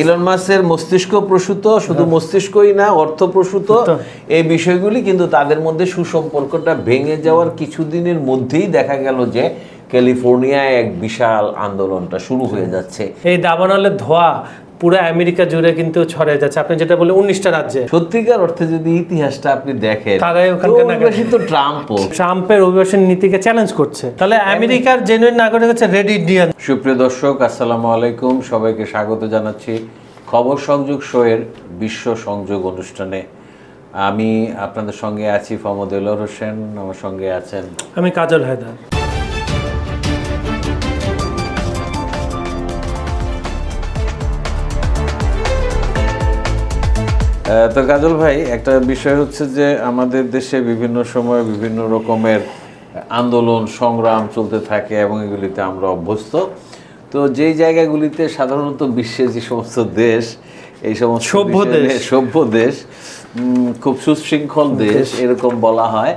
Elon মাস্কের মস্তিষ্ক প্রসূত, শুধু মস্তিষ্কই না অর্থপ্রসূত এই বিষয়গুলি কিন্তু তাদের মধ্যে সুসম্পর্কটা ভেঙে যাওয়ার কিছুদিনের মধ্যেই দেখা গেল যে ক্যালিফোর্নিয়ায় এক বিশাল আন্দোলনটা শুরু হয়ে যাচ্ছে। এই দাবানলের ধোঁয়া পুরো আমেরিকা জুড়ে কিন্তু ছড়িয়ে যাচ্ছে। আপনি যেটা বলে 19টা রাজ্যে, সত্যিকার অর্থে যদি ইতিহাসটা আপনি দেখেন, ট্রাম্পের অভিবাসন নীতিকে চ্যালেঞ্জ করছে। তাহলে আমেরিকার জেনুইন নাগরিক হচ্ছে রেড ইন্ডিয়ান। সুপ্রিয় দর্শক, আসসালামু আলাইকুম, সবাইকে স্বাগত জানাচ্ছি খবর সংযোগ শোয়ের বিশ্ব সংযোগ অনুষ্ঠানে। আমি আপনাদের সঙ্গে আছি ফমদ দেলোয়ার হোসেন, আমার সঙ্গে আছেন আমি কাজল হায়দার। তো কাজল ভাই, একটা বিষয় হচ্ছে যে আমাদের দেশে বিভিন্ন সময় বিভিন্ন রকমের আন্দোলন সংগ্রাম চলতে থাকে এবং এগুলিতে আমরা অভ্যস্ত। তো যেই জায়গাগুলিতে সাধারণত বিশ্বের যে সমস্ত দেশ, এই সমস্ত সভ্য দেশ, খুব সুশৃঙ্খল দেশ এরকম বলা হয়,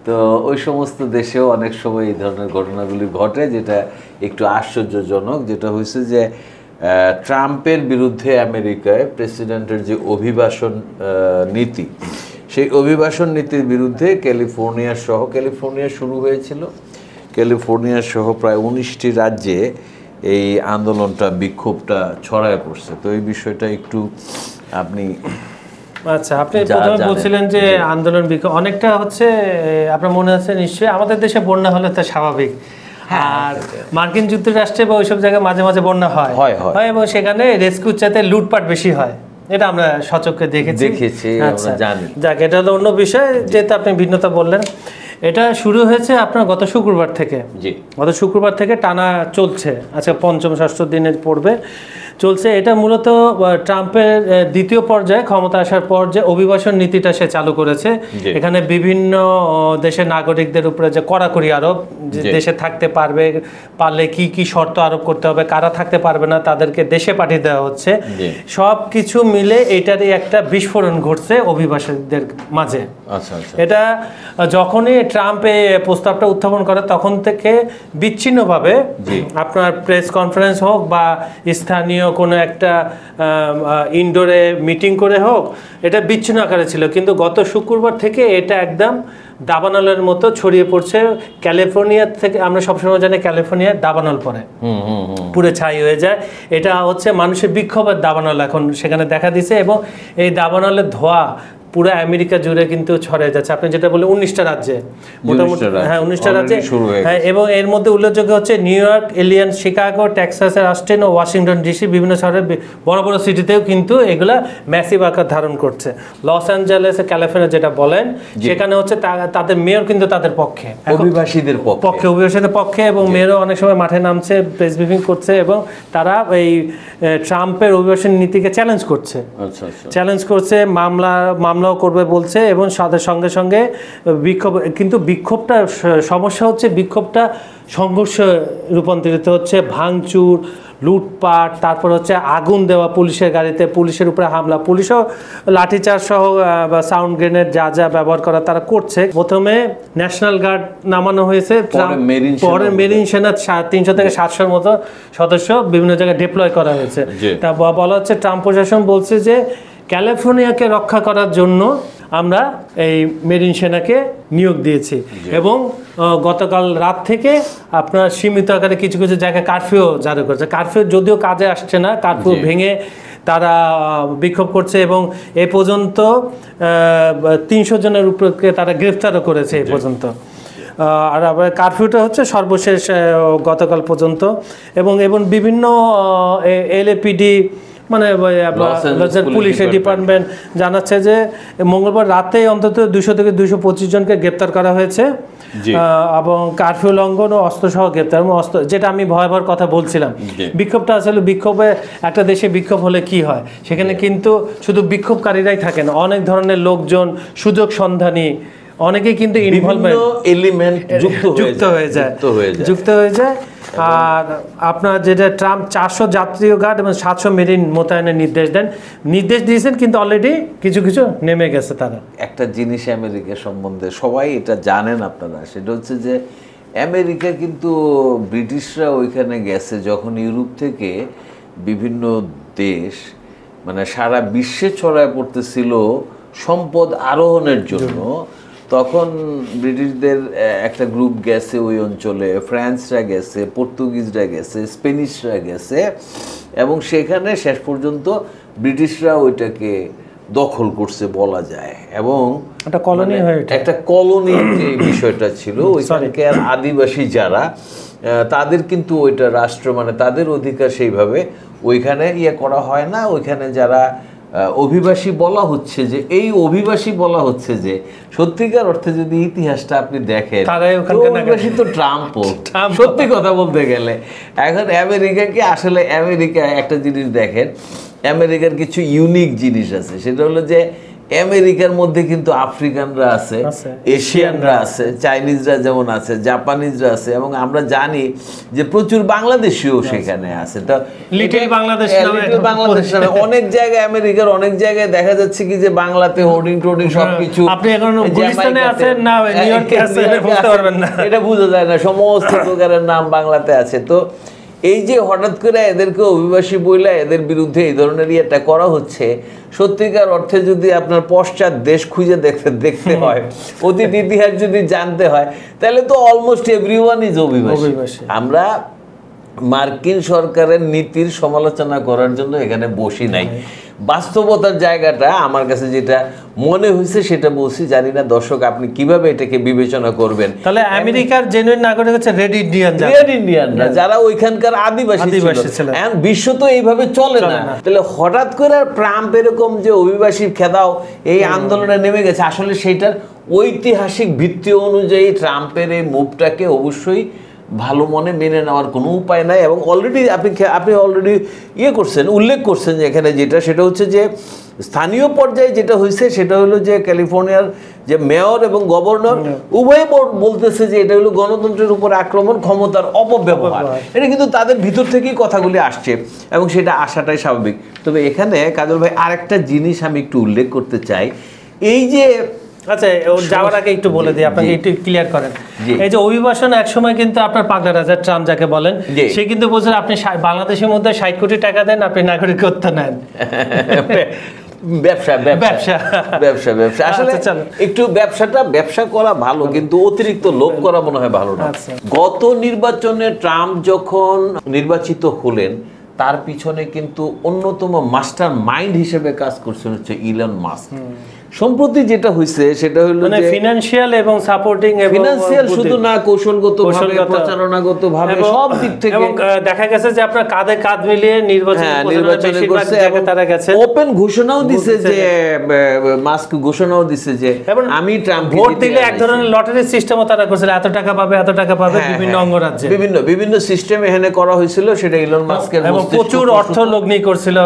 তো ওই সমস্ত দেশেও অনেক সময় এই ধরনের ঘটনাগুলি ঘটে, যেটা একটু আশ্চর্যজনক। যেটা হয়েছে যে ট্রাম্পের বিরুদ্ধে আমেরিকায় প্রেসিডেন্টের যে অভিবাসন নীতি, সেই অভিবাসন নীতির বিরুদ্ধে ক্যালিফোর্নিয়া শুরু হয়েছিল। ক্যালিফোর্নিয়া সহ প্রায় 19টি রাজ্যে এই আন্দোলনটা, বিক্ষোভটা ছড়ায় পড়ছে। তো এই বিষয়টা একটু আপনি আপনি প্রথমে বলছিলেন যে আন্দোলন বিক্ষোভ অনেকটা হচ্ছে, আপনার মনে আছে নিশ্চয়ই, আমাদের দেশে বন্যা হলে তা স্বাভাবিক। আর মার্কিন যুক্তরাষ্ট্রে বা ওইসব জায়গায় মাঝে মাঝে বন্যা হয় এবং সেখানে রেস্কিউর চাইতে লুটপাট বেশি হয়। এটা আমরা সচক্ষে দেখেছি। যাক, এটা হলো অন্য বিষয়, যেহেতু আপনি ভিন্নতা বললেন। এটা শুরু হয়েছে আপনার গত শুক্রবার থেকে। গত শুক্রবার থেকে টানা চলছে, আচ্ছা পঞ্চম ষষ্ঠ দিনে পড়বে, চলছে। এটা মূলত ট্রাম্পের দ্বিতীয় পর্যায়ে ক্ষমতা আসার পর যে অভিবাসন নীতিটা সে চালু করেছে, এখানে বিভিন্ন দেশের নাগরিকদের উপরে যে কড়াকড়ি আরোপ, যে দেশে থাকতে পারলে কি কি শর্ত আরোপ করতে হবে, কারা থাকতে পারবে না তাদেরকে দেশে পাঠিয়ে দেওয়া হচ্ছে, সব কিছু মিলে এটারই একটা বিস্ফোরণ ঘটছে অভিবাসীদের মাঝে। এটা যখনই ট্রাম্প এই প্রস্তাবটা উত্থাপন করে তখন থেকে বিচ্ছিন্নভাবে আপনার প্রেস কনফারেন্স হোক বা স্থানীয় কোনো একটা ইনডোরে মিটিং করে হোক, এটা বিচ্ছিন্ন আকারে ছিল। কিন্তু গত শুক্রবার থেকে এটা একদম দাবানলের মতো ছড়িয়ে পড়ছে। ক্যালিফোর্নিয়া থেকে, আমরা সবসময় জানি ক্যালিফোর্নিয়া দাবানল পরে পুরো ছাই হয়ে যায়। এটা হচ্ছে মানুষের বিক্ষোভের দাবানল এখন সেখানে দেখা দিছে, এবং এই দাবানলের ধোঁয়া পুরো আমেরিকা জুড়ে কিন্তু ছড়িয়ে যাচ্ছে। আপনি যেটা বলে 19টা রাজ্যে, মোটামুটি 19টা রাজ্যে, হ্যাঁ। এবং এর মধ্যে উল্লেখযোগ্য হচ্ছে নিউ ইয়র্ক, ইলিনয়, শিকাগো, টেক্সাসের অস্টিন ও ওয়াশিংটন ডিসি, বিভিন্ন শহরের বড় বড় সিটিতেও কিন্তু এগুলা ম্যাসিভ আকার ধারণ করছে। লস অ্যাঞ্জেলেস, ক্যালিফোর্নিয়া যেটা বলেন, সেখানে হচ্ছে তাদের মেয়র কিন্তু তাদের পক্ষে, অভিবাসীদের পক্ষে, এবং মেয়রও অনেক সময় মাঠে নামছে, প্রেস ব্রিফিং করছে, এবং তারা এই ট্রাম্পের অভিবাসন নীতিকে চ্যালেঞ্জ করছে, মামলাও করবে বলছে, এবং সাথে সঙ্গে সঙ্গে বিক্ষোভ। কিন্তু বিক্ষোভটা সমস্যা হচ্ছে, বিক্ষোভটা সংঘর্ষ রূপান্তরিত হচ্ছে, ভাঙচুর, লুটপাট, তারপর হচ্ছে আগুন দেওয়া পুলিশের গাড়িতে, পুলিশের উপরে হামলা, পুলিশও লাঠিচার্জ সহ বা সাউন্ড গ্রেনেড যা যা ব্যবহার করা তারা করছে। প্রথমে ন্যাশনাল গার্ড নামানো হয়েছে, পরে মেরিন সেনা 300 থেকে 700-র মতো সদস্য বিভিন্ন জায়গায় ডিপ্লয় করা হয়েছে। তা বলা হচ্ছে, ট্রাম্প প্রশাসন বলছে যে ক্যালিফোর্নিয়াকে রক্ষা করার জন্য আমরা এই মেরিন সেনাকে নিয়োগ দিয়েছি, এবং গতকাল রাত থেকে আপনার সীমিত আকারে কিছু কিছু জায়গায় কারফিউ জারি করেছে। কারফিউ যদিও কাজে আসছে না, কারফিউ ভেঙে তারা বিক্ষোভ করছে, এবং এ পর্যন্ত 300 জনের উপরকে তারা গ্রেফতারও করেছে এ পর্যন্ত। আর আবার কারফিউটা হচ্ছে সর্বশেষ গতকাল পর্যন্ত, এবং বিভিন্ন এলএপিডি মানে পুলিশের ডিপার্টমেন্ট জানাচ্ছে যে মঙ্গলবার রাতে অন্তত 200 থেকে 225 জনকে গ্রেপ্তার করা হয়েছে, এবং কারফিউ লঙ্ঘন ও অস্ত্রসহ গ্রেপ্তার, এবং অস্ত্র, যেটা আমি ভয়াবহর কথা বলছিলাম। বিক্ষোভটা আসলে, বিক্ষোভে একটা দেশে বিক্ষোভ হলে কি হয়, সেখানে কিন্তু শুধু বিক্ষোভকারীরাই থাকেন, অনেক ধরনের লোকজন, সুযোগ সন্ধানী অনেকেই কিন্তু ইনভলভমেন্ট এলিমেন্ট যুক্ত হয়ে যায়। আর আপনার যেটা ট্রাম্প 400 জাতীয় গার্ড এবং 700 মেরিন মোতায়েনের নির্দেশ দিয়েছেন, কিন্তু অলরেডি কিছু কিছু নেমে গেছে তারা। একটা জিনিস আমেরিকা সম্বন্ধে সবাই এটা জানেন আপনারা, সেটা হচ্ছে যে আমেরিকা কিন্তু ব্রিটিশরা ওইখানে গেছে যখন ইউরোপ থেকে বিভিন্ন দেশ মানে সারা বিশ্বে ছড়ায় পড়তেছিল সম্পদ আরোহণের জন্য, তখন ব্রিটিশদের একটা গ্রুপ গেছে ওই অঞ্চলে, ফ্রান্সরা গেছে, পর্তুগিজরা গেছে, স্পেনিশরা গেছে, এবং সেখানে শেষ পর্যন্ত ব্রিটিশরা ওইটাকে দখল করছে বলা যায়, এবং একটা কলোনি একটা কলোনির যে বিষয়টা ছিল ওইখানকার আদিবাসী যারা তাদের কিন্তু ওইটা রাষ্ট্র মানে তাদের অধিকার সেইভাবে ওইখানে করা হয় না। ওইখানে যারা অভিবাসী বলা হচ্ছে যে এই অভিবাসী বলা হচ্ছে যে সত্যিকার অর্থে যদি ইতিহাসটা আপনি দেখেন অভিবাসী তো ট্রাম্পও, সত্যি কথা বলতে গেলে। এখন আমেরিকা কি আসলে আমেরিকা একটা জিনিস দেখেন, আমেরিকার কিছু ইউনিক জিনিস আছে, সেটা হলো যে আমেরিকার মধ্যে কিন্তু আফ্রিকানরা আছে, এশিয়ানরা আছে, চাইনিজরা যেমন আছে, জাপানিজরা আছে, এবং আমরা জানি যে প্রচুর বাংলাদেশিও সেখানে আছে। তো লিটল বাংলাদেশ নামে অনেক জায়গায় আমেরিকার অনেক জায়গায় দেখা যাচ্ছে কি যে বাংলাতে হোর্ডিং টোর্ডিং সবকিছু, আপনি এখন গুলিস্তানে আছেন না নিউ ইয়র্কে আছেন বুঝতে পারবেন না, এটা বোঝা যায় না, সমস্ত প্রকারের নাম বাংলাতে আছে। তো এই যে হঠাৎ করে এদেরকে অভিবাসী বইলা এদের বিরুদ্ধে এই ধরনের ইয়েটা করা হচ্ছে, সত্যিকার অর্থে যদি আপনার পশ্চাৎ দেশ খুঁজে দেখতে হয়, অতীত ইতিহাস যদি জানতে হয়, তাহলে তো অলমোস্ট এভরিওয়ান ইজ অভিবাসী। আমরা মার্কিন সরকারের নীতির সমালোচনা করার জন্য এখানে বসি নাই, বাস্তবতার জায়গাটা আমার কাছে যেটা মনে হয়েছে সেটা বলছি। জানি না দর্শক আপনি কিভাবে এটাকে বিবেচনা করবেন। তাহলে আমেরিকার জেনুইন নাগরিক হচ্ছে রেড ইন্ডিয়ানরা, যারা ওইখানকার আদিবাসী ছিল। এখন বিশ্ব তো এইভাবে চলে না, তাহলে হঠাৎ করে ট্রাম্প এরকম যে অভিবাসীর খেদাও এই আন্দোলনে নেমে গেছে, আসলে সেইটার ঐতিহাসিক ভিত্তি অনুযায়ী ট্রাম্পের এই মুভটাকে অবশ্যই ভালো মনে মেনে নেওয়ার কোনো উপায় নাই। এবং অলরেডি আপনি অলরেডি উল্লেখ করছেন যে এখানে যেটা সেটা হচ্ছে যে স্থানীয় পর্যায়ে যেটা হয়েছে সেটা হলো যে ক্যালিফোর্নিয়ার যে মেয়র এবং গভর্নর উভয় বলতেছে যে এটা হলো গণতন্ত্রের উপর আক্রমণ, ক্ষমতার অপব্যবহার। এটা কিন্তু তাদের ভিতর থেকেই কথাগুলি আসছে এবং সেটা আসাটাই স্বাভাবিক। তবে এখানে কাজল ভাই আরেকটা জিনিস আমি একটু উল্লেখ করতে চাই, এই যে আচ্ছা যাওয়ার আগে একটু বলে দিই আপনাকে, একটু ক্লিয়ার করেন। এই যে অভিবাসন একসময় কিন্তু আপনার পাগলা রাজা ট্রাম্প যাকে বলেন, সে কিন্তু বলছেন আপনি বাংলাদেশের মধ্যে 60 কোটি টাকা দেন, আপনি নাগরিকত্ব নেন। ব্যবসা আসলে একটু ব্যবসা করা ভালো, কিন্তু অতিরিক্ত লোভ করা মনে হয় ভালো না। গত নির্বাচনে ট্রাম্প যখন নির্বাচিত হলেন, তার পিছনে কিন্তু অন্যতম মাস্টার মাইন্ড হিসেবে কাজ করছেন হচ্ছে ইলন মাস্ক। সম্প্রতি যেটা হয়েছে সেটা হলো মানে ফিনান্সিয়াল এবং সাপোর্টিং, ফিনান্সিয়াল শুধু না, কৌশলগতভাবে, প্রচারণাগতভাবে সব দিক থেকে। এবং দেখা গেছে যে আপনার কাঁধে কাঁধ মিলিয়ে নির্বাচনে করছে এবং তারা গেছে ওপেন ঘোষণাও দিছে যে মাস্ক ঘোষণাও দিছে যে আমি ট্রাম্প ভোট দিলে এক ধরনের লটারি সিস্টেমও তারা করেছিল, এত টাকা পাবে বিভিন্ন অঙ্গরাজ্যে, বিভিন্ন সিস্টেম এখানে করা হয়েছিল। সেটা ইলন মাস্কের এবং প্রচুর অর্থ লগ্নি করছিল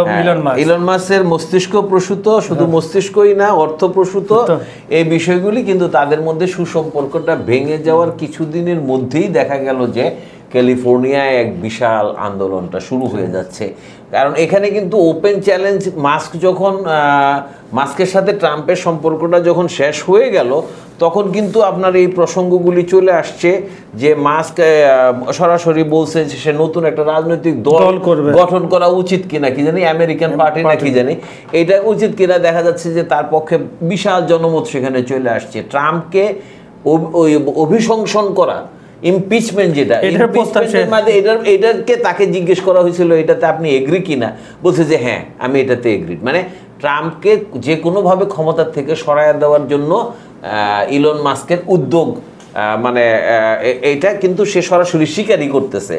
ইলন মাস্কের মস্তিষ্ক প্রসূত, শুধু মস্তিষ্কই না অর্থপ্রসূত এই বিষয়গুলি কিন্তু তাদের মধ্যে সুসম্পর্কটা ভেঙে যাওয়ার কিছুদিনের মধ্যেই দেখা গেল যে ক্যালিফোর্নিয়ায় এক বিশাল আন্দোলনটা শুরু হয়ে যাচ্ছে। কারণ এখানে কিন্তু ওপেন চ্যালেঞ্জ, মাস্কের সাথে ট্রাম্পের সম্পর্কটা যখন শেষ হয়ে গেল, তখন কিন্তু আপনার এই প্রসঙ্গগুলি চলে আসছে যে মাস্ক সরাসরি বলছে যে সে নতুন একটা রাজনৈতিক দল গঠন করা উচিত কিনা, কি জানি আমেরিকান পার্টি না কি জানি, এটা উচিত কিনা। দেখা যাচ্ছে যে তার পক্ষে বিশাল জনমত সেখানে চলে আসছে। ট্রাম্পকে অভিশংসন করা, ইমপিচমেন্ট যেটা, এটাকে তাকে জিজ্ঞেস করা হয়েছিল এটাতে আপনি এগ্রি কিনা, বলছে যে হ্যাঁ আমি এটাতে এগ্রি। মানে ট্রাম্পকে যে কোনোভাবে ক্ষমতার থেকে সরায় দেওয়ার জন্য ইলন মাস্কের উদ্যোগ, মানে এটা কিন্তু সে সরাসরি স্বীকারই করতেছে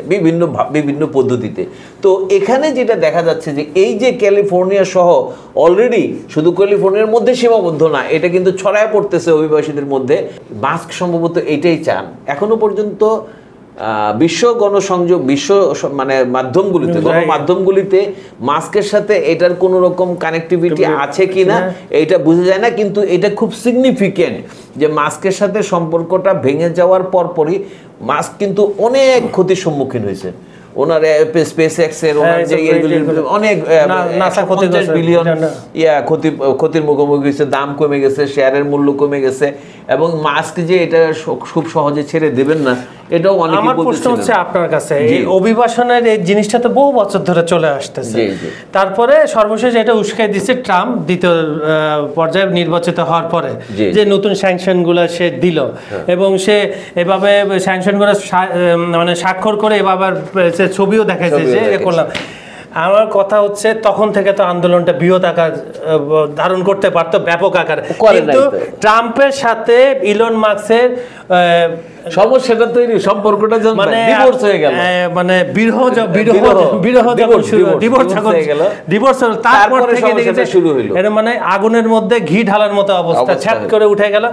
বিভিন্ন পদ্ধতিতে। তো এখানে যেটা দেখা যাচ্ছে যে এই যে ক্যালিফোর্নিয়া সহ অলরেডি শুধু ক্যালিফোর্নিয়ার মধ্যে সীমাবদ্ধ না, এটা কিন্তু ছড়ায় পড়তেছে অভিবাসীদের মধ্যে। মাস্ক সম্ভবত এটাই চান। এখনো পর্যন্ত বিশ্ব গণসংযোগ, মানে গণমাধ্যমগুলিতে মাস্কের সাথে এটার কোনো রকম কানেক্টিভিটি আছে কিনা এটা বোঝা যায় না, কিন্তু এটা খুব সিগনিফিকেন্ট যে মাস্কের সাথে সম্পর্কটা ভেঙে যাওয়ার পরপরই মাস্ক কিন্তু অনেক ক্ষতির সম্মুখীন হয়েছে। ওনার স্পেস এক্স এর অনেক বিলিয়ন ক্ষতির মুখোমুখি হয়েছে, দাম কমে গেছে, শেয়ারের মূল্য কমে গেছে, এবং মাস্ক যে এটা খুব সহজে ছেড়ে দেবেন না এটাও অনেকে আমার প্রশ্ন হচ্ছে আপনার কাছে, এই অভিবাসনের এই জিনিসটা তো বহু বছর ধরে চলে আসতেছে, তারপরে সর্বশেষ এটা উস্কাই দিচ্ছে ট্রাম্প দ্বিতীয় পর্যায়ে নির্বাচিত হওয়ার পরে, যে নতুন স্যাংশনগুলো সে দিল এবং সে এভাবে স্যাংশনগুলো মানে স্বাক্ষর করে এভাবে সে ছবিও দেখাইছে যে এ করলাম। আমার কথা হচ্ছে তখন থেকে তো আন্দোলনটা বৃহৎ আকার ধারণ করতে পারতো, ব্যাপক আকার, কিন্তু ট্রাম্পের সাথে ইলন মাস্কের সমস্যাটা তৈরি, সম্পর্কটা মানে ডিভোর্স হয়ে গেল, মানে ডিভোর্স তারপর থেকে দেখেছে শুরু হলো, এটা মানে আগুনের মধ্যে ঘি ঢালার মতো অবস্থা, ছ্যাপ করে উঠে গেল।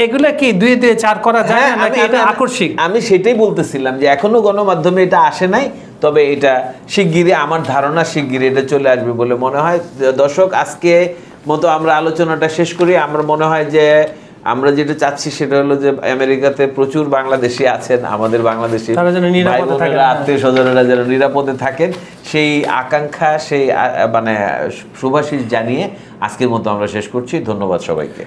এগুলা কি 2 দিয়ে 4 করা যায় নাকি এটা আকস্মিক? আমি সেটাই বলতেছিলাম যে এখনো গণমাধ্যমে এটা আসে নাই, তবে এটা শিগগিরই, আমার ধারণা শিগগিরই এটা চলে আসবে বলে মনে হয়। দর্শক, আজকে মতো আমরা আলোচনাটা শেষ করি। আমার মনে হয় যে আমরা যেটা চাচ্ছি সেটা হলো যে আমেরিকাতে প্রচুর বাংলাদেশি আছেন, আমাদের বাংলাদেশি আত্মীয় স্বজনেরা যেন নিরাপদে থাকেন, সেই আকাঙ্ক্ষা, সেই মানে শুভাশিস জানিয়ে আজকের মতো আমরা শেষ করছি। ধন্যবাদ সবাইকে।